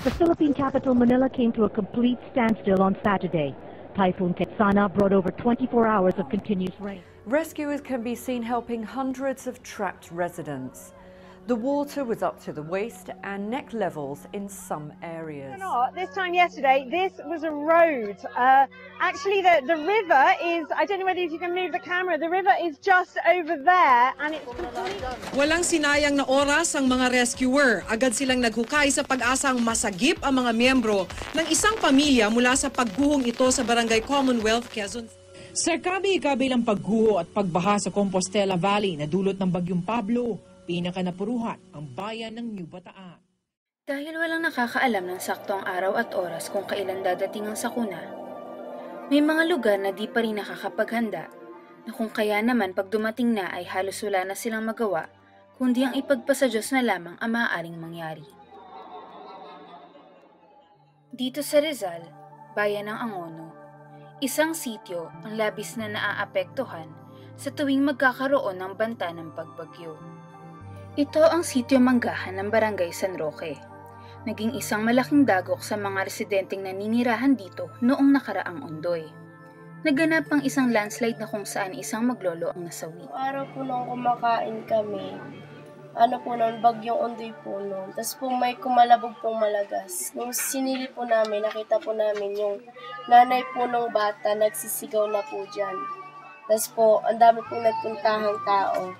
The Philippine capital Manila came to a complete standstill on Saturday. Typhoon Ketsana brought over 24 hours of continuous rain. Rescuers can be seen helping hundreds of trapped residents. The water was up to the waist and neck levels in some areas. This time yesterday, this was a road. Actually, the river is, I don't know whether you can move the camera, the river is just over there and it's completely... Walang sinayang na oras ang mga rescuer. Agad silang naghukay sa pag-asang masagip ang mga miyembro ng isang pamilya mula sa pagguhong ito sa Barangay Commonwealth, Quezon. Sa kabi-kabilang pagguho at pagbaha sa Compostela Valley na dulot ng Bagyong Pablo, pinakanapuruhan ang bayan ng New Bataan. Dahil walang nakakaalam ng saktong araw at oras kung kailan dadating ang sakuna, may mga lugar na di pa rin nakakapaghanda na kung kaya naman pag dumating na ay halos wala na silang magawa kundi ang ipagpasa Diyos na lamang ang maaaring mangyari. Dito sa Rizal, bayan ng Angono, isang sityo ang labis na naaapektuhan sa tuwing magkakaroon ng banta ng pagbagyo. Ito ang sityo Manggahan ng Barangay San Roque. Naging isang malaking dagok sa mga residenteng naninirahan dito noong nakaraang undoy. Naganap ang isang landslide na kung saan isang maglolo ang nasawi. Araw po nung kumakain kami, bagyong undoy po noon. Tapos po may kumalabog pong malagas. Nung sinili po namin, nakita po namin yung nanay po ng bata nagsisigaw na po dyan. Tapos po, ang dami pong nagpuntahang tao.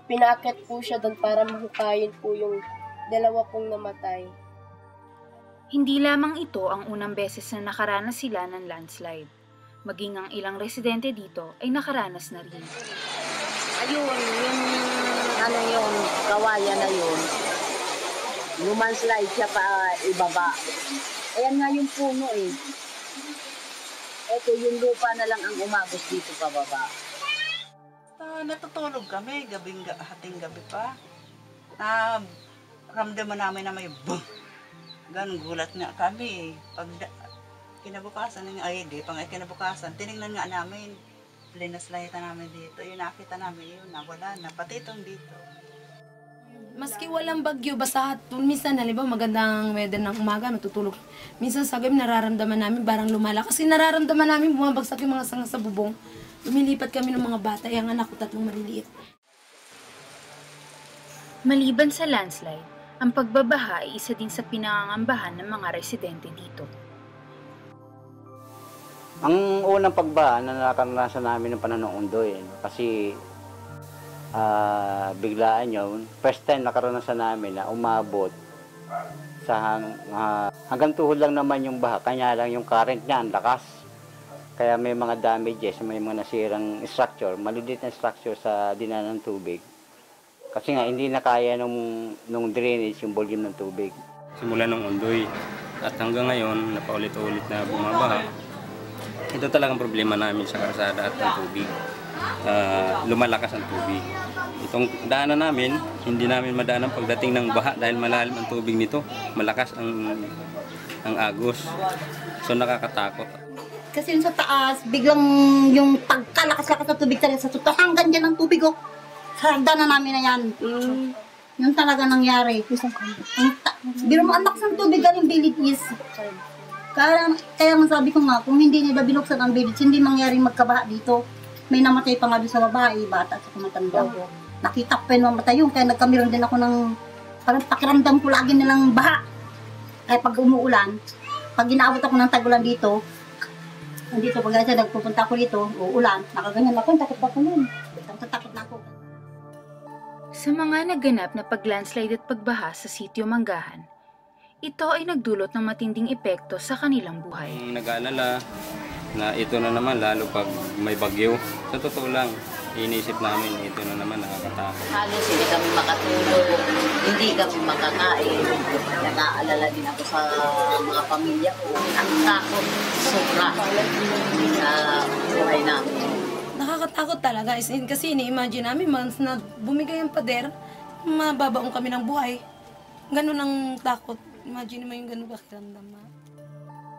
Pinakit po siya doon para mahukayin po yung dalawa pong namatay. Hindi lamang ito ang unang beses na nakaranas sila ng landslide. Maging ang ilang residente dito ay nakaranas na rin. Ayun, yung kawayan na yun, lumanslide siya pa ibaba. Ayan nga yung puno eh. Ito yung lupa na lang ang umagos dito pababa. Natutulog kami, hating gabi pa. Ramdaman namin na may boom. Ganun, gulat nga kami. Pag kinabukasan, kinabukasan, tinignan nga namin. Linaslayta namin dito. Yung nakita namin yun, nawala na. Pati itong dito. Maski walang bagyo, basta minsan, halimbawa magandang weather ng umaga, matutulog. Minsan sa gabi nararamdaman namin, barang lumala. Kasi nararamdaman namin bumabagsak yung mga sanga sa bubong. Lumilipat kami ng mga bata, yung anak ko tatlong maliliit. Maliban sa landslide, ang pagbabaha ay isa din sa pinangangambahan ng mga residente dito. Ang unang pagbaha na nakaranasan namin ng panahon ng undoy, kasi biglaan yun. First time nakaranasan namin na umabot sa hanggang tuhod lang naman yung baha, kanya lang yung current niya, ang lakas. Kaya may mga damages, may mga nasirang structure, maliliit na structure sa dinaan ng tubig. Kasi nga, hindi na kaya nung drainage yung volume ng tubig. Simula nung undoy at hanggang ngayon, napaulit-ulit na bumabaha. Ito talagang problema namin sa karsada at ng tubig. Lumalakas ang tubig. Itong daanan namin, hindi namin madaanan pagdating ng baha dahil malalim ang tubig nito. Malakas ang agos. So nakakatakot. Kasi yung sa taas, biglang yung pagkalakas-lakas ng tubig talaga sa tuto, hanggang dyan ang tubig oh. Sa hagdanan namin na yan. Yun talaga nangyari. Biro mo, ang lakas ng tubig galing Village. Kaya nga sabi ko nga, kung hindi nila binuksan ang Village, hindi mangyaring magkabaha dito. May namatay pa nga doon sa babae, bata at sa kumatanda. Nakita ko pa yung mamatay yun, kaya nagkamiron din ako ng, parang pakiramdam ko lagi nilang baha. Kaya pag umuulan, pag ginaabot ako ng tagulan dito, nandito pag nagpupunta ako dito, uulan, nakaganyan ako, takot pa ako nun. Takot na ako. Sa mga naganap na paglandslide at pagbaha sa sitio Manggahan, ito ay nagdulot ng matinding epekto sa kanilang buhay. Nag-aalala na ito na naman, lalo pag may bagyo. Sa totoo lang, inisip namin, ito na naman, nakakatakot. Halos hindi kami makatulog, hindi kami makakain. Nag-aalala din ako sa mga pamilya ko. Ang takot, sobra sa buhay namin. Nakakatakot talaga kasi ini-imagine namin once na bumigay ang pader, mababaong kami ng buhay. Ganun ang takot. Imagine mo yung ganun pakiramdam.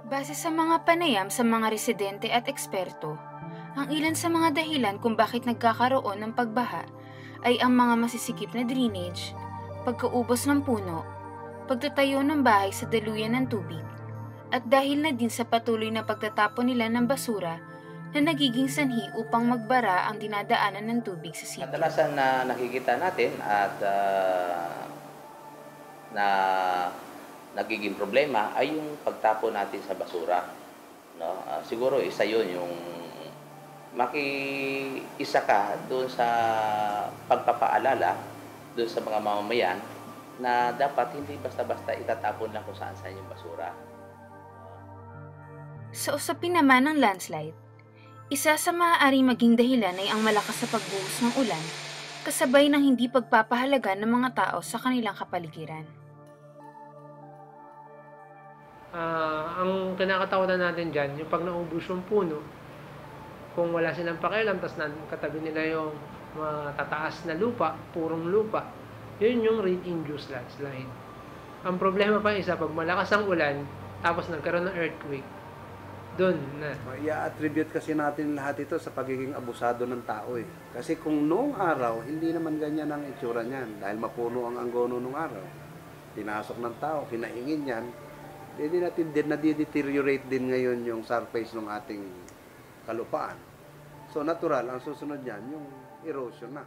Base sa mga panayam sa mga residente at eksperto, ang ilan sa mga dahilan kung bakit nagkakaroon ng pagbaha ay ang mga masisikip na drainage, pagkaubos ng puno, pagtatayo ng bahay sa daluyan ng tubig, at dahil na din sa patuloy na pagtatapon nila ng basura na nagiging sanhi upang magbara ang dinadaanan ng tubig sa sitio. Kadalasan na nakikita natin at na nagiging problema ay yung pagtapon natin sa basura. No? Siguro isa yun yung makiisa ka doon sa pagpapaalala doon sa mga mamamayan na dapat hindi basta-basta itatapon lang kung saan-saan yung basura. Sa usapin naman ng landslide, isa sa maaaring maging dahilan ay ang malakas sa pagbuhos ng ulan kasabay ng hindi pagpapahalaga ng mga tao sa kanilang kapaligiran. Ang kinakatakutan natin dyan, yung pag naubos yung puno, kung wala silang pakialam, tapos katabi nila yung matataas na lupa, purong lupa, yun yung rain-induced landslide. Ang problema pa isa, pag malakas ang ulan, tapos nagkaroon ng earthquake, doon na. I-attribute kasi natin lahat ito sa pagiging abusado ng tao eh. Kasi kung noong araw, hindi naman ganyan ang itsura niyan. Dahil mapuno ang Angono noong araw. Tinasok ng tao, kinaingin yan. Hindi natin din nadi-deteriorate din ngayon yung surface ng ating kalupaan. So natural, ang susunod niyan, yung erosion na.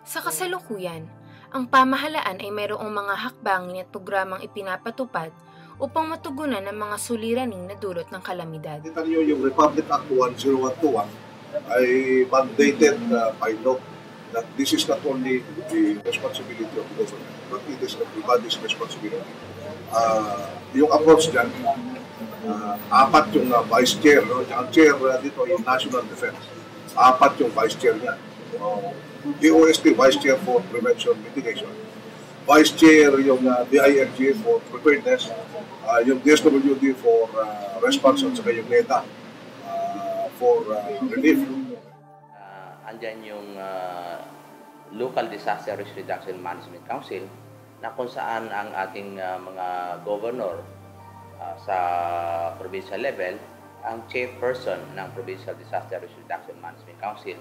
Sa kasalukuyan, ang pamahalaan ay mayroong mga hakbangin at programang ipinapatupad upang matugunan ang mga suliraning na dulot ng kalamidad. Kita niyo yung Republic Act 10121 ay mandated by law that this is not only the responsibility of the government, but it is everybody's responsibility. Yung approach dyan, apat yung vice chair, no? Ang chair dito yung National Defense, apat yung vice chair niya. DOST, Vice Chair for Prevention Mitigation. Vice Chair yung DIFG for Preparedness, yung DSWD for Response, at saka yung NEDA for Relief. Andyan yung Local Disaster Risk Reduction Management Council na kung saan ang ating mga governor sa provincial level ang chairperson ng Provincial Disaster Risk Reduction Management Council.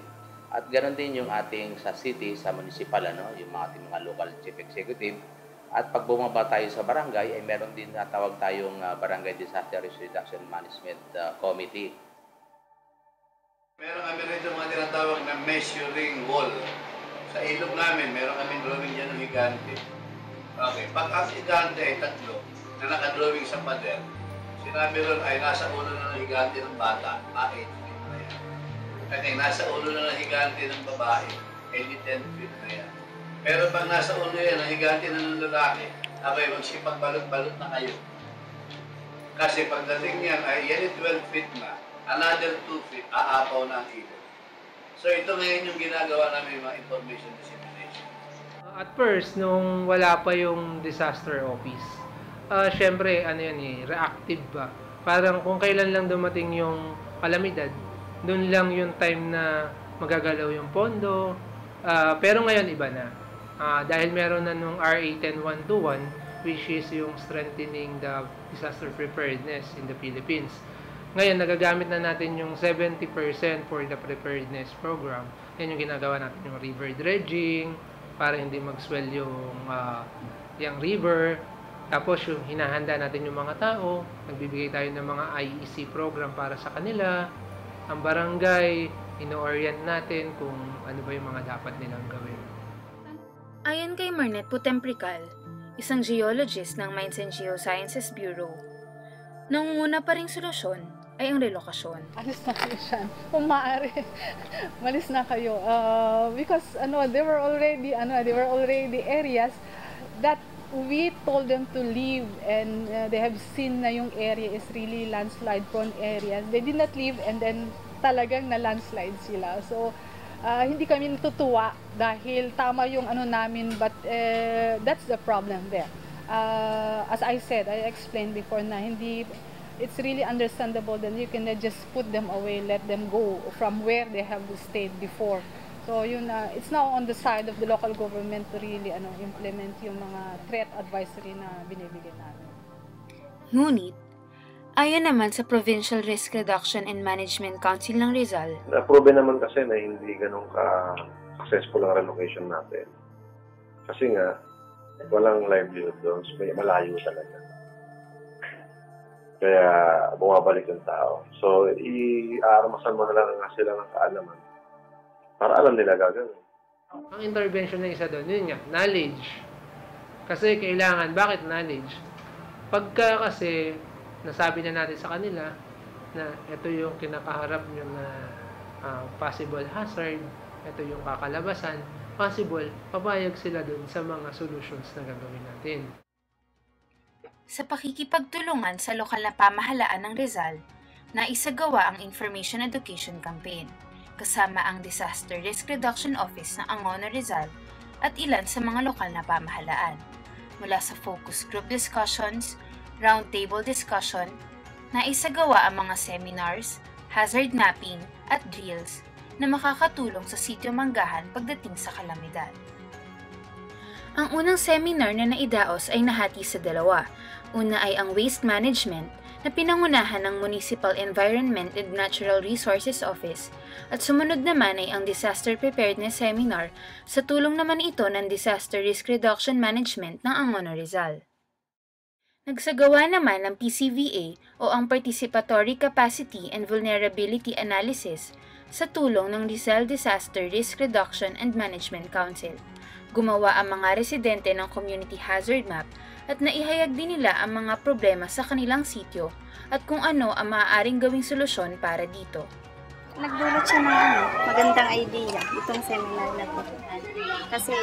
At ganoon din yung ating sa city, sa municipal, yung ating mga local chief executive. At pag bumaba tayo sa barangay, ay meron din natawag tayong Barangay Disaster Risk Reduction Management Committee. Meron kami rito mga tinatawag na measuring wall. Sa ilog namin, meron kami drawing dyan ng higante. Okay, pag ang higante ay tatlo na nakadrawing sa pader, sinabi ron ay nasa ulo na ng higante ng bata, 8 feet na yan. Okay, nasa ulo na ng higante ng babae, 10 feet na yan. Pero pag nasa ulo yan, ang higante na ng lalaki, abay magsipagbalot-balot na kayo. Kasi pagdating yan ay yan 12 feet na, another 2 feet, aapaw na ang ilog. So ito ngayon yung ginagawa namin mga information dissemination. At first, nung wala pa yung disaster office, syempre, reactive ba? Parang kung kailan lang dumating yung kalamidad, doon lang yung time na magagalaw yung pondo. Pero ngayon iba na. Dahil meron na nung RA 10121, which is yung strengthening the disaster preparedness in the Philippines. Ngayon, nagagamit na natin yung 70% for the preparedness program. Yan yung ginagawa natin, yung river dredging, para hindi mag-swell yung river. Tapos yung hinahanda natin yung mga tao, nagbibigay tayo ng mga IEC program para sa kanila. Ang barangay, ino-orient natin kung ano ba yung mga dapat nilang gawin. Ayon kay Marnet Putemprical, isang geologist ng Mines and Geosciences Bureau, nangunguna pa ring solusyon ay ang relokasyon. Alis na kayo siya. Kung maaari, malis na kayo. Because there were already areas that we told them to leave, and they have seen na yung area is really landslide prone areas. They did not leave, and then talagang na landslide sila. So hindi kami natutuwa dahil tama yung namin, but that's the problem there. As I said, I explained before na it's really understandable that you can just put them away, let them go from where they have stayed before. So it's now on the side of the local government to really implement yung mga threat advisory na binibigay namin. Ngunit, ayon naman sa Provincial Risk Reduction and Management Council ng Rizal, na-prove naman kasi na hindi ganun ka-successful ang relocation natin. Kasi nga, Walang livelihood doon. So, may malayo talaga. Kaya bumabalik yung tao. So, i-aarmasan mo na lang sila ng kaalaman para alam nila gagawin. Ang intervention na isa doon, yun nga, knowledge. Kasi kailangan, bakit knowledge? Pagka kasi nasabi na natin sa kanila na ito yung kinakaharap nyo na possible hazard, ito yung kakalabasan, possible, papayag sila dun sa mga solutions na gagawin natin. Sa pakikipagtulungan sa lokal na pamahalaan ng Rizal, naisagawa ang Information Education Campaign, kasama ang Disaster Risk Reduction Office ng Angono Rizal at ilan sa mga lokal na pamahalaan. Mula sa focus group discussions, roundtable discussion, naisagawa ang mga seminars, hazard mapping at drills na makakatulong sa Sitio Manggahan pagdating sa kalamidad. Ang unang seminar na naidaos ay nahati sa dalawa. Una ay ang waste management na pinangunahan ng Municipal Environment and Natural Resources Office at sumunod naman ay ang Disaster Preparedness Seminar sa tulong naman ito ng Disaster Risk Reduction Management ng Angono Rizal. Nagsagawa naman ng PCVA o ang Participatory Capacity and Vulnerability Analysis sa tulong ng Rizal Disaster Risk Reduction and Management Council. Gumawa ang mga residente ng Community Hazard Map at naihayag din nila ang mga problema sa kanilang sityo at kung ano ang maaaring gawing solusyon para dito. Nagdulot siya ng magandang idea itong seminar na ito. Kasi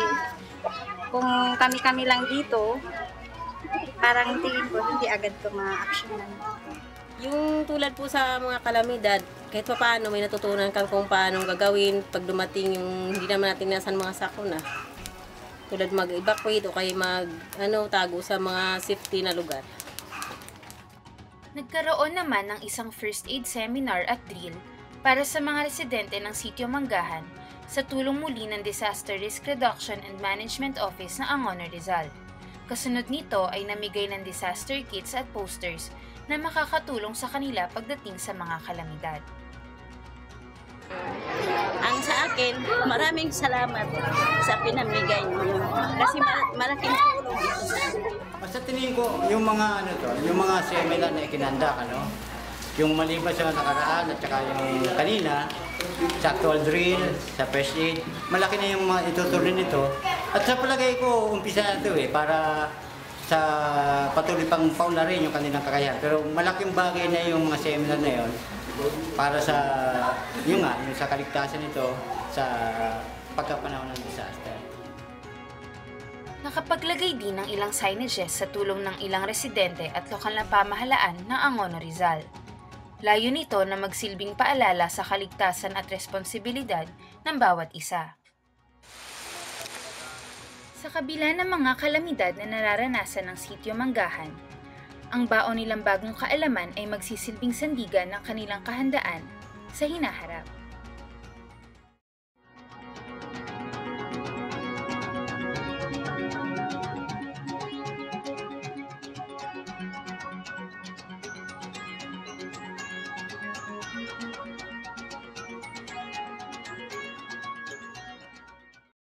kung kami-kami lang dito, parang tingin ko hindi agad ito ma-actionan. Yung tulad po sa mga kalamidad, kahit pa paano may natutunan kang kung paano gagawin pag dumating yung hindi naman natin nasan mga sakuna. Tulad mag-evacuate o kaya tago sa mga safety na lugar. Nagkaroon naman ng isang first aid seminar at drill para sa mga residente ng Sitio Manggahan sa tulong muli ng Disaster Risk Reduction and Management Office ng Angono Rizal. Kasunod nito ay namigay ng disaster kits at posters na makakatulong sa kanila pagdating sa mga kalamidad. Ang sa akin, maraming salamat sa pinamigay niyo kasi malaking tulong ito sa akin. Basta tingin ko yung mga yung mga seminar na ikinandak, yung maliban sa nakaraan at saka yung kanina, sa actual drill, sa first aid, malaki na yung mga itutuloy nito. At sa palagay ko, umpisa na ito para sa patuloy pang paunlarin yung kanilang kakayahan. Pero malaking bagay na yung mga seminar na yun para sa yung sa kaligtasan nito sa pagkapanahon ng disaster. Nakapaglagay din ng ilang signages sa tulong ng ilang residente at lokal na pamahalaan ng Angono Rizal. Layo nito na magsilbing paalala sa kaligtasan at responsibilidad ng bawat isa. Sa kabila ng mga kalamidad na nararanasan ng Sitio Manggahan, ang baon nilang bagong kaalaman ay magsisilbing sandigan ng kanilang kahandaan sa hinaharap.